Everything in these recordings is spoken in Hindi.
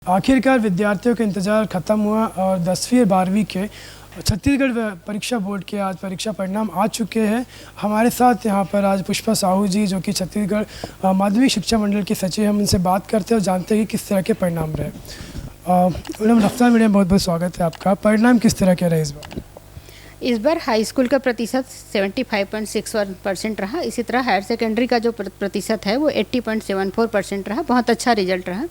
आखिरकार विद्यार्थियों का इंतज़ार ख़त्म हुआ और 10वीं और 12वीं के छत्तीसगढ़ परीक्षा बोर्ड के आज परीक्षा परिणाम आ चुके हैं। हमारे साथ यहाँ पर आज पुष्पा साहू जी, जो कि छत्तीसगढ़ माध्यमिक शिक्षा मंडल की सचिव, हम उनसे बात करते हैं और जानते हैं कि किस तरह के परिणाम रहे। मैडम, रफ्तार मीडिया में बहुत बहुत स्वागत है आपका। परिणाम किस तरह के रहे इस बार? इस बार हाई स्कूल का प्रतिशत 75.61% रहा। इसी तरह हायर सेकेंडरी का जो प्रतिशत है वो 80.74% रहा। बहुत अच्छा रिजल्ट रहा।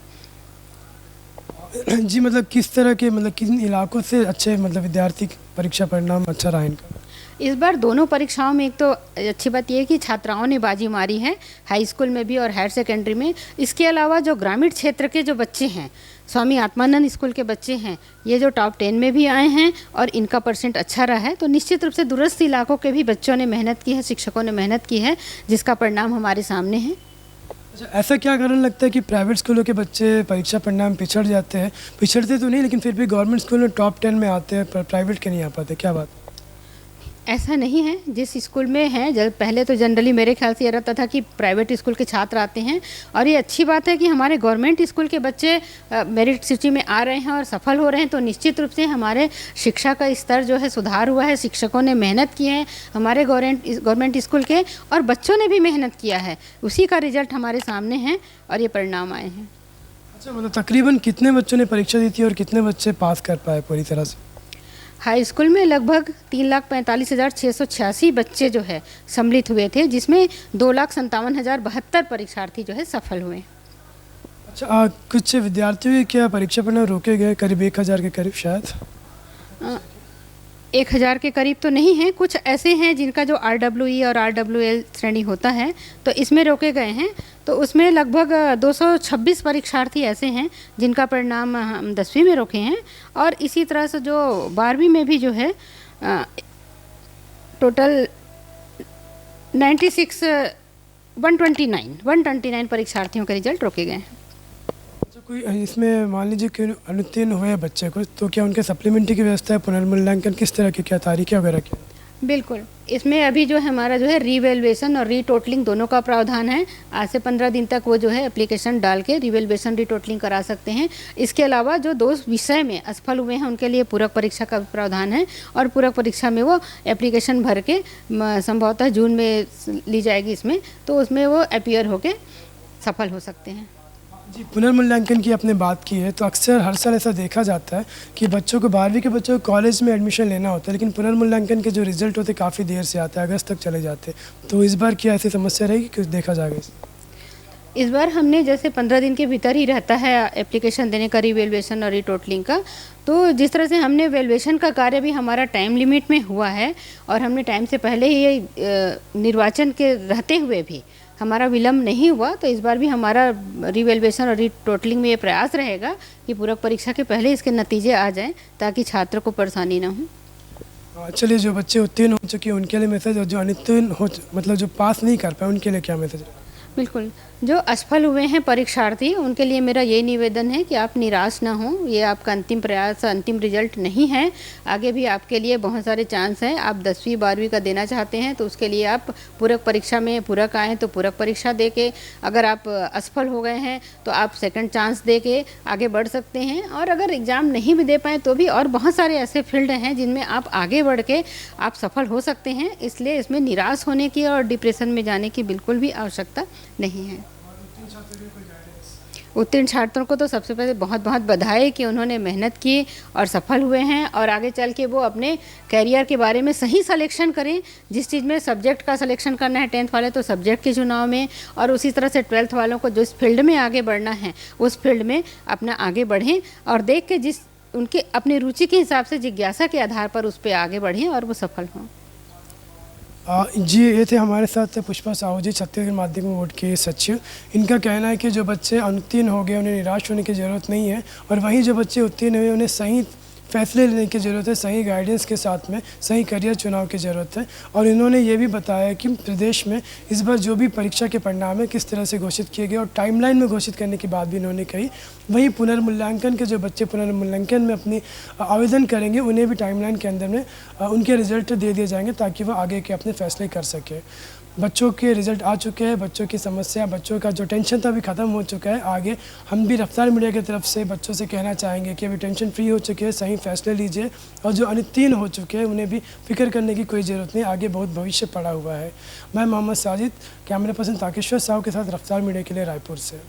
जी, मतलब किस तरह के, मतलब किन इलाकों से अच्छे, मतलब विद्यार्थी परीक्षा परिणाम अच्छा रहा इनका? इस बार दोनों परीक्षाओं में एक तो अच्छी बात यह है कि छात्राओं ने बाजी मारी है, हाई स्कूल में भी और हायर सेकेंडरी में। इसके अलावा जो ग्रामीण क्षेत्र के जो बच्चे हैं, स्वामी आत्मानंद स्कूल के बच्चे हैं, ये जो टॉप 10 में भी आए हैं और इनका परसेंट अच्छा रहा है। तो निश्चित रूप से दूरस्थ इलाकों के भी बच्चों ने मेहनत की है, शिक्षकों ने मेहनत की है, जिसका परिणाम हमारे सामने है। अच्छा, ऐसा क्या कारण लगता है कि प्राइवेट स्कूलों के बच्चे परीक्षा परिणाम पिछड़ जाते हैं? पिछड़ते तो नहीं, लेकिन फिर भी गवर्नमेंट स्कूल में टॉप 10 में आते हैं, पर प्राइवेट के नहीं आ पाते, क्या बात? ऐसा नहीं है। जिस स्कूल में है, जब पहले तो जनरली मेरे ख्याल से ये रहता था कि प्राइवेट स्कूल के छात्र आते हैं, और ये अच्छी बात है कि हमारे गवर्नमेंट स्कूल के बच्चे मेरिट सूची में आ रहे हैं और सफल हो रहे हैं। तो निश्चित रूप से हमारे शिक्षा का स्तर जो है सुधार हुआ है। शिक्षकों ने मेहनत की है हमारे गवर्नमेंट स्कूल के, और बच्चों ने भी मेहनत किया है। उसी का रिजल्ट हमारे सामने है और ये परिणाम आए हैं। अच्छा, मतलब तकरीबन कितने बच्चों ने परीक्षा दी थी और कितने बच्चे पास कर पाए पूरी तरह से? हाई स्कूल में लगभग 3,45,686 बच्चे जो है सम्मिलित हुए थे, जिसमें 2,57,072 परीक्षार्थी जो है सफल हुए। अच्छा, कुछ विद्यार्थियों के क्या परीक्षा परिणाम रोके गए? करीब 1,000 के करीब शायद। 1,000 के करीब तो नहीं है। कुछ ऐसे हैं जिनका जो RWE और RWL श्रेणी होता है, तो इसमें रोके गए हैं। तो उसमें लगभग 226 परीक्षार्थी ऐसे हैं जिनका परिणाम हम 10वीं में रोके हैं। और इसी तरह से जो 12वीं में भी जो है टोटल 129 परीक्षार्थियों के रिजल्ट रोके गए हैं। कोई इसमें मान लीजिए कि अनुत्तीर्ण हुए बच्चे को, तो क्या उनके सप्लीमेंट्री की व्यवस्था है? पुनर्मूल्यांकन किस तरह की, क्या तारीखें वगैरह क्या? बिल्कुल, इसमें अभी जो है हमारा जो है रीवैल्यूएशन और रीटोटलिंग दोनों का प्रावधान है। आज से 15 दिन तक वो जो है एप्लीकेशन डाल के रीवैल्यूएशन रीटोटलिंग करा सकते हैं। इसके अलावा जो 2 विषय में असफल हुए हैं उनके लिए पूरक परीक्षा का प्रावधान है, और पूरक परीक्षा में वो एप्लीकेशन भर के संभवतः जून में ली जाएगी इसमें, तो उसमें वो अपीयर होके सफल हो सकते हैं। जी, पुनर्मूल्यांकन की आपने बात की है, तो अक्सर हर साल ऐसा देखा जाता है कि बच्चों को 12वीं के बच्चों को कॉलेज में एडमिशन लेना होता है, लेकिन पुनर्मूल्यांकन के जो रिजल्ट होते हैं काफ़ी देर से आते हैं, अगस्त तक चले जाते हैं। तो इस बार क्या ऐसी समस्या रहेगी, कुछ देखा जाएगा? इस बार हमने जैसे 15 दिन के भीतर ही रहता है एप्लीकेशन देने का, रिवैल्यूएशन और रिटोटलिंग का, तो जिस तरह से हमने वैल्यूएशन का कार्य भी हमारा टाइम लिमिट में हुआ है, और हमने टाइम से पहले ही निर्वाचन के रहते हुए भी हमारा विलम्ब नहीं हुआ। तो इस बार भी हमारा रिवैल्यूएशन और रिटोटलिंग में ये प्रयास रहेगा कि पूरक परीक्षा के पहले इसके नतीजे आ जाएं, ताकि छात्र को परेशानी ना हो। चलिए, जो बच्चे उत्तीर्ण हो चुके हैं उनके लिए मैसेज, और जो अनुत्तीर्ण हो, मतलब जो पास नहीं कर पाए, उनके लिए क्या मैसेज? बिल्कुल, जो असफल हुए हैं परीक्षार्थी, उनके लिए मेरा ये निवेदन है कि आप निराश ना हों। ये आपका अंतिम प्रयास, अंतिम रिजल्ट नहीं है। आगे भी आपके लिए बहुत सारे चांस हैं। आप 10वीं 12वीं का देना चाहते हैं तो उसके लिए आप पूरक परीक्षा में पूरक आएँ तो पूरक परीक्षा दे के, अगर आप असफल हो गए हैं तो आप सेकंड चांस दे के आगे बढ़ सकते हैं। और अगर एग्ज़ाम नहीं भी दे पाएँ तो भी और बहुत सारे ऐसे फील्ड हैं जिनमें आप आगे बढ़ के आप सफल हो सकते हैं। इसलिए इसमें निराश होने की और डिप्रेशन में जाने की बिल्कुल भी आवश्यकता नहीं है। उत्तीर्ण छात्रों को तो सबसे पहले बहुत बहुत बधाई कि उन्होंने मेहनत की और सफल हुए हैं, और आगे चल के वो अपने कैरियर के बारे में सही सिलेक्शन करें। जिस चीज़ में सब्जेक्ट का सिलेक्शन करना है 10th वाले, तो सब्जेक्ट के चुनाव में, और उसी तरह से 12th वालों को जिस फील्ड में आगे बढ़ना है उस फील्ड में अपना आगे बढ़ें, और देख के जिस उनके अपनी रुचि के हिसाब से, जिज्ञासा के आधार पर उस पर आगे बढ़ें और वो सफल हों। जी, ये थे हमारे साथ पुष्पा साहू जी, छत्तीसगढ़ माध्यमिक बोर्ड के सचिव। इनका कहना है कि जो बच्चे अनुत्तीर्ण हो गए उन्हें निराश होने की ज़रूरत नहीं है, और वहीं जो बच्चे उत्तीर्ण हुए उन्हें सही फैसले लेने की ज़रूरत है, सही गाइडेंस के साथ में सही करियर चुनाव की ज़रूरत है। और इन्होंने ये भी बताया कि प्रदेश में इस बार जो भी परीक्षा के परिणाम है किस तरह से घोषित किए गए, और टाइमलाइन में घोषित करने की बात भी इन्होंने कही। वहीं पुनर्मूल्यांकन के जो बच्चे पुनर्मूल्यांकन में अपनी आवेदन करेंगे उन्हें भी टाइमलाइन के अंदर में उनके रिजल्ट दे दिए जाएंगे, ताकि वह आगे के अपने फैसले कर सके। बच्चों के रिज़ल्ट आ चुके हैं, बच्चों की समस्या, बच्चों का जो टेंशन था अभी ख़त्म हो चुका है। आगे हम भी रफ्तार मीडिया की तरफ से बच्चों से कहना चाहेंगे कि अभी टेंशन फ्री हो चुके हैं, सही फैसले लीजिए और जो अनुत्तीर्ण हो चुके हैं उन्हें भी फ़िक्र करने की कोई ज़रूरत नहीं, आगे बहुत भविष्य पड़ा हुआ है। मैं मोहम्मद साजिद, कैमरा पर्सन ताकेश्वर साहू के साथ रफ्तार मीडिया के लिए रायपुर से।